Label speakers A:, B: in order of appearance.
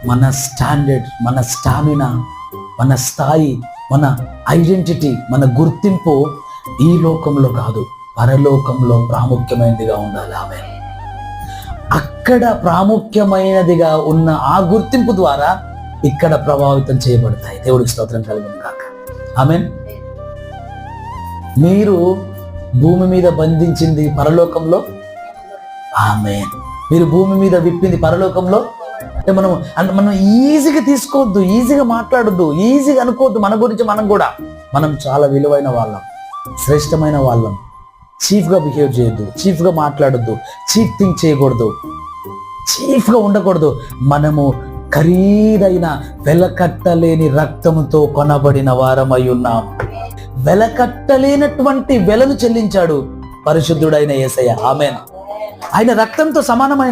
A: మన స్టాండర్డ్, మన స్టామినా, మన స్థాయి, మన ఐడెంటిటీ, మన గుర్తింపు ఈ లోకంలో కాదు, పరలోకంలో ప్రాముఖ్యమైనదిగా ఉండాలి. ఆమేన్. అక్కడ ప్రాముఖ్యమైనదిగా ఉన్న ఆ గుర్తింపు ద్వారా ఇక్కడ ప్రభావితం చేయబడతాయి. దేవుడికి స్తోత్రం కలుగును గాక. ఆమేన్. మీరు భూమి మీద బంధించింది పరలోకంలో, ఆమేన్. మీరు భూమి మీద విప్పింది పరలోకంలో. అంటే మనం ఈజీగా తీసుకోవద్దు, ఈజీగా మాట్లాడొద్దు, ఈజీగా అనుకోవద్దు. మన గురించి మనం చాలా విలువైన వాళ్ళం, శ్రేష్టమైన వాళ్ళం. చీఫ్గా బిహేవ్ చేయొద్దు, చీఫ్గా మాట్లాడొద్దు, చీఫ్ థింక్ చేయకూడదు, చీఫ్గా ఉండకూడదు. మనము ఖరీదైన వెలకట్టలేని రక్తముతో కొనబడిన వారమై ఉన్నాం. వెలకట్టలేనటువంటి వెలను చెల్లించాడు పరిశుద్ధుడైన యేసయ్య. ఆమేన్. ఆయన రక్తంతో సమానమైన